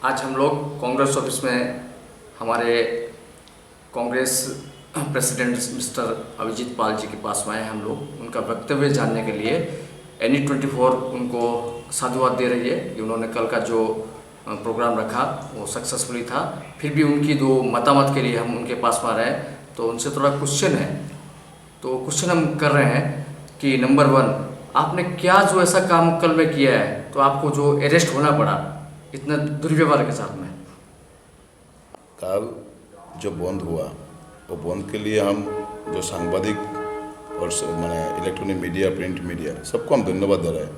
आज हम लोग कांग्रेस ऑफिस में हमारे कांग्रेस प्रेसिडेंट मिस्टर अभिजीत पाल जी के पास में आए हम लोग उनका वक्तव्य जानने के लिए। NE24 उनको साधुवाद दे रही है कि उन्होंने कल का जो प्रोग्राम रखा वो सक्सेसफुली था। फिर भी उनकी दो मतामत के लिए हम उनके पास में आ रहे हैं, तो उनसे थोड़ा क्वेश्चन है। तो क्वेश्चन हम कर रहे हैं कि नंबर 1, आपने क्या जो ऐसा काम कल में किया है तो आपको जो अरेस्ट होना पड़ा इतना दुर्व्यवहार के साथ में? कल जो बंद हुआ वो बंद के लिए हम जो सांबादिक और मैंने इलेक्ट्रॉनिक मीडिया, प्रिंट मीडिया सबको हम धन्यवाद दे रहे हैं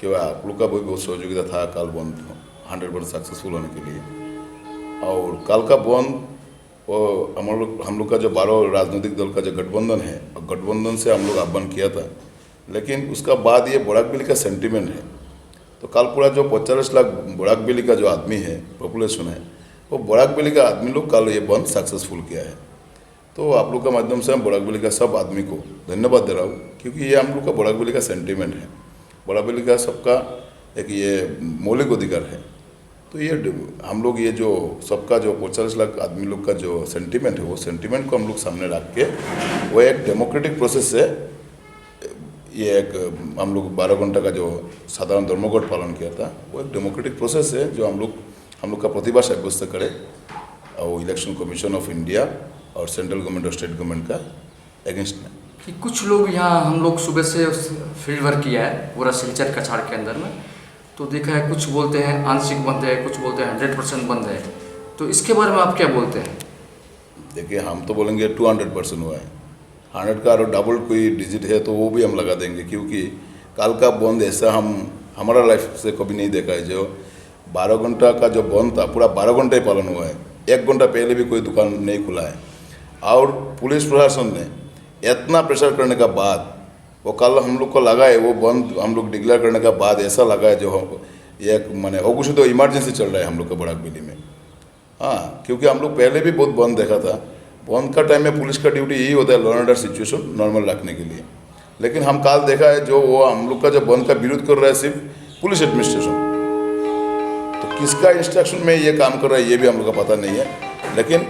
कि वह आप लोग का भी बहुत सहयोगिता था कल बंद 100% सक्सेसफुल होने के लिए। और कल का बंद वो हम लोग का जो 12 राजनीतिक दल का जो गठबंधन है, और गठबंधन से हम लोग आह्वान किया था, लेकिन उसका बाद ये बोराकबिली का सेंटिमेंट है। तो कल पूरा जो 45 लाख बोराकबिली का जो आदमी है, पॉपुलेशन है, वो बोराकबिली का आदमी लोग कल ये बंद सक्सेसफुल किया है। तो आप लोग का माध्यम से हम बोराकबिली का सब आदमी को धन्यवाद दे रहा हूँ, क्योंकि ये हम लोग का बोराकबिली का सेंटिमेंट है। बोराकबिली का सबका एक ये मौलिक अधिकार है। तो ये हम लोग ये जो सबका जो 45 लाख आदमी लोग का जो सेंटिमेंट है, वो सेंटिमेंट को हम लोग सामने रख के वो एक डेमोक्रेटिक प्रोसेस से ये एक हम लोग 12 घंटा का जो साधारण धर्मघट पालन किया था, वो एक डेमोक्रेटिक प्रोसेस है जो हम लोग का प्रतिभा साब्यस्त करे और इलेक्शन कमीशन ऑफ इंडिया और सेंट्रल गवर्नमेंट और स्टेट गवर्नमेंट का अगेंस्ट में। कि कुछ लोग यहाँ हम लोग सुबह से फील्ड वर्क किया है पूरा सिलचर कछाड़ के अंदर में, तो देखा है कुछ बोलते हैं आंशिक बंद है, कुछ बोलते हैं 100% बंद है। तो इसके बारे में आप क्या बोलते हैं? देखिए, हम तो बोलेंगे 200% हुआ है। 100 का और डबल कोई डिजिट है तो वो भी हम लगा देंगे, क्योंकि कल का बंद ऐसा हमारा लाइफ से कभी नहीं देखा है। जो 12 घंटा का जो बंद था, पूरा 12 घंटे पालन हुआ है। 1 घंटा पहले भी कोई दुकान नहीं खुला है। और पुलिस प्रशासन ने इतना प्रेशर करने का बाद वो कल हम लोग को लगा है, वो बंद हम लोग डिक्लेयर करने का बाद ऐसा लगा है जो एक मैंने अघोषित तो इमरजेंसी चल रहा है हम लोग का बोराकबिली में। हाँ, क्योंकि हम लोग पहले भी बहुत बंद देखा था। बंद का टाइम में पुलिस का ड्यूटी यही होता है, law and order situation normal रखने के लिए। लेकिन हम कल देखा है जो वो हम लोग का जो बंद का विरोध कर रहा है सिर्फ पुलिस एडमिनिस्ट्रेशन। तो किसका इंस्ट्रक्शन में ये काम कर रहा है ये भी हम लोग का पता नहीं है। लेकिन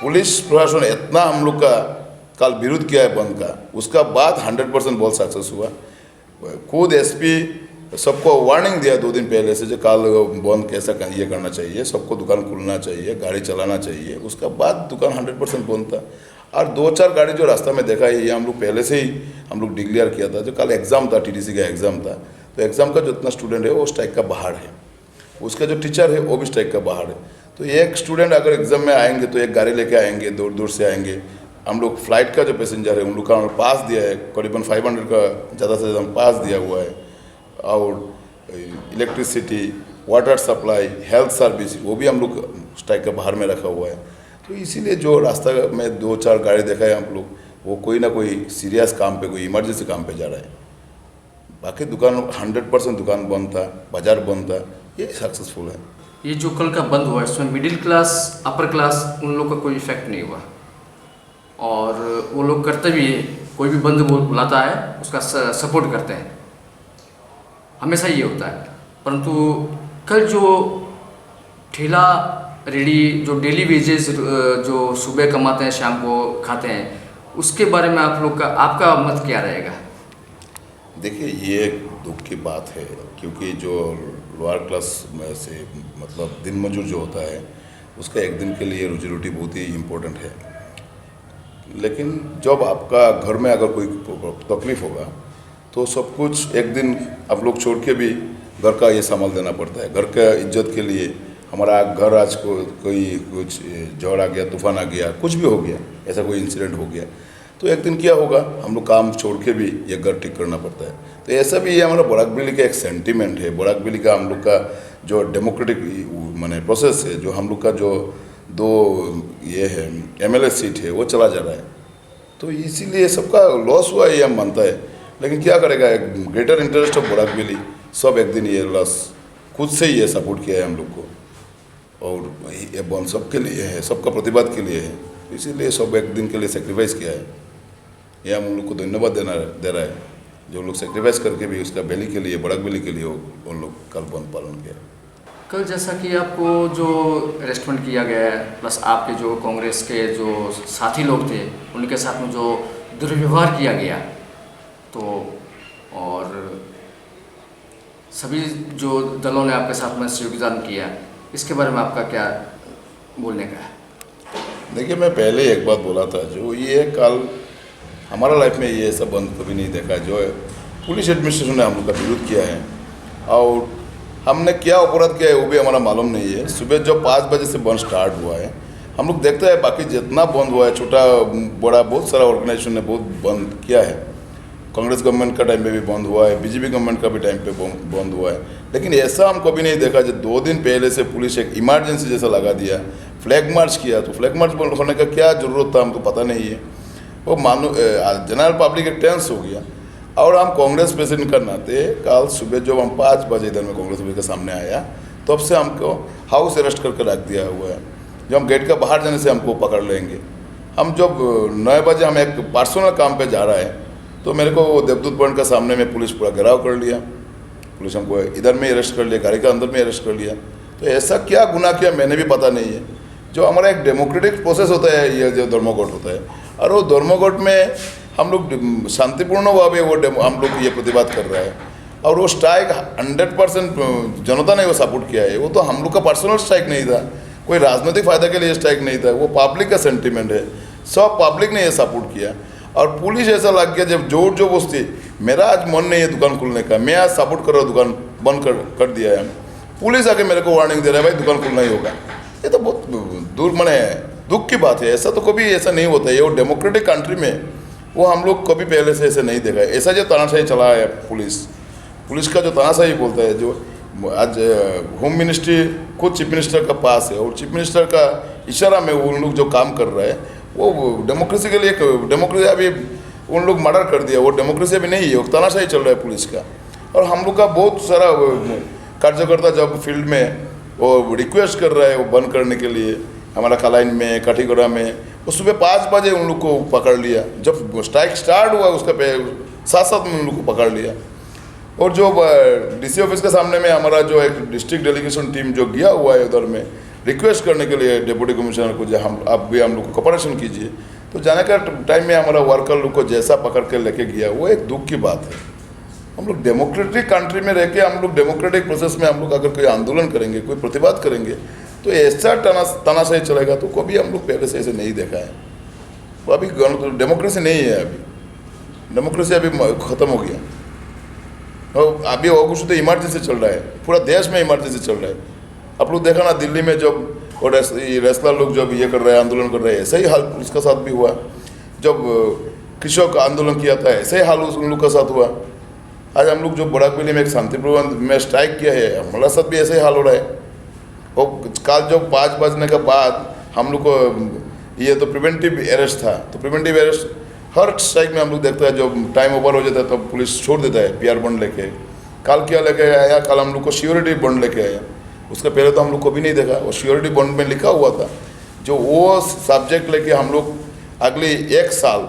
पुलिस प्रशासन इतना हम लोग का कल विरोध किया है बंद का, उसका बाद 100% बहुत सक्सेस हुआ। खुद SP सबको वार्निंग दिया 2 दिन पहले से जो कल बंद कैसा ये करना चाहिए, सबको दुकान खुलना चाहिए, गाड़ी चलाना चाहिए। उसका बाद दुकान 100% बंद था। और 2-4 गाड़ी जो रास्ता में देखा है, ये हम लोग पहले से ही हम लोग डिक्लेयर किया था। जो कल एग्ज़ाम था, TTC का एग्ज़ाम था, तो एग्ज़ाम का जो इतना स्टूडेंट है वो स्ट्राइक का बाहर है, उसका जो टीचर है वो भी स्ट्राइक का बाहर है। तो एक स्टूडेंट अगर एग्ज़ाम में आएंगे तो एक गाड़ी लेके आएंगे, दूर दूर से आएंगे। हम लोग फ्लाइट का जो पैसेंजर है उन लोग का पास दिया है, करीबन 500 का ज़्यादा से ज़्यादा पास दिया हुआ है। और electricity, water supply, health service वो भी हम लोग स्ट्राइक का बाहर में रखा हुआ है। तो इसीलिए जो रास्ता में 2-4 गाड़ी देखा है हम लोग, वो कोई ना कोई सीरियस काम पे, कोई इमरजेंसी काम पे जा रहा है। बाकी दुकान 100% दुकान बंद था, बाजार बंद था, ये सक्सेसफुल है। ये जो कल का बंद हुआ इसमें मिडिल क्लास, अपर क्लास उन लोग का कोई इफेक्ट नहीं हुआ, और वो लोग करते भी है, कोई भी बंद बुलाता है उसका सपोर्ट करते हैं, हमेशा ये होता है। परंतु कल जो ठेला रेडी जो डेली वेजेस जो सुबह कमाते हैं शाम को खाते हैं, उसके बारे में आप लोग का आपका मत क्या रहेगा? देखिए, ये एक दुख की बात है, क्योंकि जो लोअर क्लास में से मतलब दिन मजदूर जो होता है, उसका एक दिन के लिए रोजी रोटी बहुत ही इम्पोर्टेंट है। लेकिन जब आपका घर में अगर कोई तकलीफ होगा तो सब कुछ एक दिन आप लोग छोड़ के भी घर का ये संभाल देना पड़ता है। घर का इज्जत के लिए हमारा घर आज कोई कुछ झड़ आ गया, तूफान आ गया, कुछ भी हो गया, ऐसा कोई इंसिडेंट हो गया, तो एक दिन क्या होगा, हम लोग काम छोड़ के भी ये घर ठीक करना पड़ता है। तो ऐसा भी ये हमारा बोराकबिली का एक सेंटिमेंट है। बोराकबिली का हम लोग का जो डेमोक्रेटिक माने प्रोसेस है, जो हम लोग का जो 2 ये है MLA सीट है वो चला जा रहा है। तो इसीलिए सबका लॉस हुआ ये हम मानता है। लेकिन क्या करेगा, एक ग्रेटर इंटरेस्ट ऑफ बोराकबिली, सब एक दिन ये लॉस खुद से ही ये सपोर्ट किया है हम लोग को, और ये बंद सबके लिए है, सबका प्रतिवाद के लिए है। इसीलिए सब एक दिन के लिए सेक्रीफाइस किया है। ये हम उन लोग को धन्यवाद दे रहा है, जो लोग सेक्रीफाइस करके भी उसका वैली के लिए, बोराकबिली के लिए उन लोग कल बंद पालन किया। कल जैसा कि आपको जो अरेस्टमेंट किया गया है, प्लस आपके जो कांग्रेस के जो साथी लोग थे उनके साथ में जो दुर्व्यवहार किया गया, तो और सभी जो दलों ने आपके साथ में योगदान किया, इसके बारे में आपका क्या बोलने का है? देखिए, मैं पहले एक बात बोला था, जो ये कल हमारा लाइफ में ये सब बंद कभी नहीं देखा, जो है पुलिस एडमिनिस्ट्रेशन ने हम लोग का विरोध किया है और हमने क्या अपराध किया है वो भी हमारा मालूम नहीं है। सुबह जो 5 बजे से बंद स्टार्ट हुआ है, हम लोग देखते हैं बाकी जितना बंद हुआ है, छोटा बड़ा बहुत सारा ऑर्गेनाइजेशन ने बहुत बंद किया है। कांग्रेस गवर्नमेंट का टाइम पे भी बंद हुआ है, बीजेपी गवर्नमेंट का भी टाइम पे बंद हुआ है, लेकिन ऐसा हम कभी नहीं देखा। जो 2 दिन पहले से पुलिस एक इमरजेंसी जैसा लगा दिया, फ्लैग मार्च किया, तो फ्लैग मार्च होने का क्या ज़रूरत था हमको पता नहीं है। वो मानो जनरल पब्लिक एक टेंस हो गया। और हम कांग्रेस प्रेसिडेंट का नाते कल सुबह जब हम 5 बजे इधर में कांग्रेस ऑफिस के सामने आया, तब से हमको हाउस अरेस्ट करके रख दिया हुआ है। जब हम गेट का बाहर जाने से हमको पकड़ लेंगे। हम जब 9 बजे हम एक पर्सनल काम पे जा रहा है, तो मेरे को देवदूत भवन के सामने में पुलिस पूरा घेराव कर लिया। पुलिस हमको इधर में अरेस्ट कर लिया, गाड़ी के अंदर में अरेस्ट कर लिया। तो ऐसा क्या गुनाह किया मैंने भी पता नहीं है। जो हमारा एक डेमोक्रेटिक प्रोसेस होता है, ये जो धर्मघट होता है, और वो धर्मघट में हम लोग शांतिपूर्ण भावे वो हम लोग ये प्रतिवाद कर रहा है। और वो स्ट्राइक 100% जनता ने वो सपोर्ट किया है। वो तो हम लोग का पर्सनल स्ट्राइक नहीं था, कोई राजनीतिक फायदा के लिए स्ट्राइक नहीं था, वो पब्लिक का सेंटिमेंट है। सब पब्लिक ने ये सपोर्ट किया। और पुलिस ऐसा लग गया जब जोर जबरदस्ती, मेरा आज मन नहीं है दुकान खोलने का, मैं आज सपोर्ट कर रहा हूँ, दुकान बंद कर दिया है। पुलिस आके मेरे को वार्निंग दे रहा है, भाई दुकान खोलना ही होगा। ये तो बहुत दूर मने दुख की बात है। ऐसा तो कभी ऐसा नहीं होता है। वो डेमोक्रेटिक कंट्री में वो हम लोग कभी पहले से ऐसे नहीं देखा है। ऐसा जो तानाशाही चला है पुलिस का जो तानाशाही बोलता है, जो आज होम मिनिस्ट्री खुद चीफ मिनिस्टर का पास है और चीफ मिनिस्टर का इशारा में उन लोग जो काम कर रहे हैं, वो डेमोक्रेसी के लिए डेमोक्रेसी अभी उन लोग मर्डर कर दिया। वो डेमोक्रेसी अभी नहीं है, वो तानाशाही चल रहा है पुलिस का। और हम लोग का बहुत सारा कार्यकर्ता जब फील्ड में वो रिक्वेस्ट कर रहा है वो बंद करने के लिए, हमारा कलाइन में, काठीगुड़ा में, वो सुबह 5 बजे उन लोग को पकड़ लिया। जब स्ट्राइक स्टार्ट हुआ उसका साथ में उन लोग को पकड़ लिया। और जो डीसी ऑफिस के सामने में हमारा जो एक डिस्ट्रिक्ट डेलीगेशन टीम जो गया हुआ है उधर में रिक्वेस्ट करने के लिए डिप्टी कमिश्नर को, जो हम आप भी हम लोग को कोऑपरेशन कीजिए, तो जाने का टाइम में हमारा वर्कर लोग को जैसा पकड़ के लेके गया, वो एक दुख की बात है। हम लोग डेमोक्रेटिक कंट्री में रह के हम लोग डेमोक्रेटिक प्रोसेस में हम लोग अगर कोई आंदोलन करेंगे, कोई प्रतिवाद करेंगे, तो ऐसा तानाशाही चलेगा तो कभी हम लोग पहले से ऐसे नहीं देखा है। वो अभी डेमोक्रेसी नहीं है, अभी डेमोक्रेसी अभी ख़त्म हो गया। और अभी और कुछ तो इमरजेंसी चल रहा है, पूरा देश में इमरजेंसी चल रहा है। आप लोग देखा ना दिल्ली में जब और रेस्लर लोग जब ये कर रहे हैं, आंदोलन कर रहे हैं, ऐसा ही हाल उसका साथ भी हुआ। जब कृषक आंदोलन किया था, ऐसे ही हाल उन लोग का साथ हुआ। आज हम लोग जो बड़ाकबिली में एक शांतिपूर्ण में स्ट्राइक किया है, हमारा साथ भी ऐसे ही हाल हो रहा है। और कल जब 5 बजने के बाद हम लोग को ये तो प्रिवेंटिव अरेस्ट था, तो प्रिवेंटिव अरेस्ट हर स्ट्राइक में हम लोग देखते हैं, जब टाइम ओवर हो जाता है तब पुलिस छोड़ देता है PR बॉन्ड लेके। कल क्या लेके आया, कल हम लोग को श्योरिटी बॉन्ड लेके आया। उसका पहले तो हम लोग को भी नहीं देखा। वो श्योरिटी बॉन्ड में लिखा हुआ था, जो वो सब्जेक्ट लेके हम लोग अगले 1 साल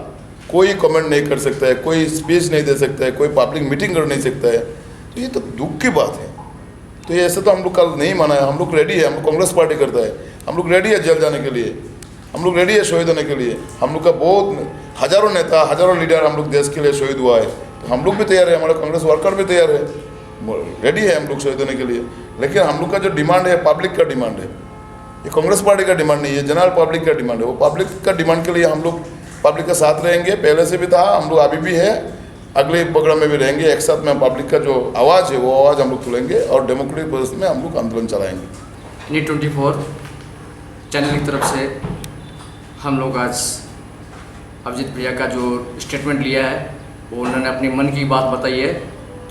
कोई कमेंट नहीं कर सकता है, कोई स्पीच नहीं दे सकता है, कोई पब्लिक मीटिंग कर नहीं सकता है। तो ये तो दुख की बात है। तो ये ऐसे तो हम लोग कल नहीं माना है। हम लोग रेडी है, हम लोग कांग्रेस पार्टी करता है, हम लोग रेडी है जेल जाने के लिए, हम लोग रेडी है शहीद होने के लिए। हम लोग का बहुत हज़ारों नेता, हज़ारों लीडर हम लोग देश के लिए शहीद हुआ है, तो हम लोग भी तैयार है, हमारा कांग्रेस वर्कर भी तैयार है, रेडी है हम लोग शहीद होने के लिए। लेकिन हम लोग का जो डिमांड है पब्लिक का डिमांड है, ये कांग्रेस पार्टी का डिमांड नहीं है, जनरल पब्लिक का डिमांड है। वो पब्लिक का डिमांड के लिए हम लोग पब्लिक का साथ रहेंगे। पहले से भी था, हम लोग अभी भी है, अगले प्रोग्राम में भी रहेंगे। एक साथ में पब्लिक का जो आवाज़ है वो आवाज़ हम लोग तुलेंगे और डेमोक्रेटिक प्रोसेस में हम लोग आंदोलन चलाएंगे। NET24 चैनल की तरफ से हम लोग आज अभिजीत भैया का जो स्टेटमेंट लिया है, वो उन्होंने अपनी मन की बात बताई है।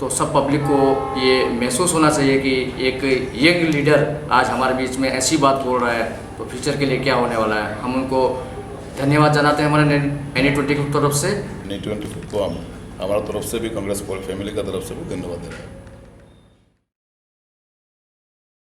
तो सब पब्लिक को ये महसूस होना चाहिए कि एक यंग लीडर आज हमारे बीच में ऐसी बात बोल रहा है, तो फ्यूचर के लिए क्या होने वाला है। हम उनको धन्यवाद जनाते हैं हमारे NET24 की तरफ से। NET24 को हमारा तरफ से भी, कांग्रेस फैमिली का तरफ से भी धन्यवाद दे रहे हैं।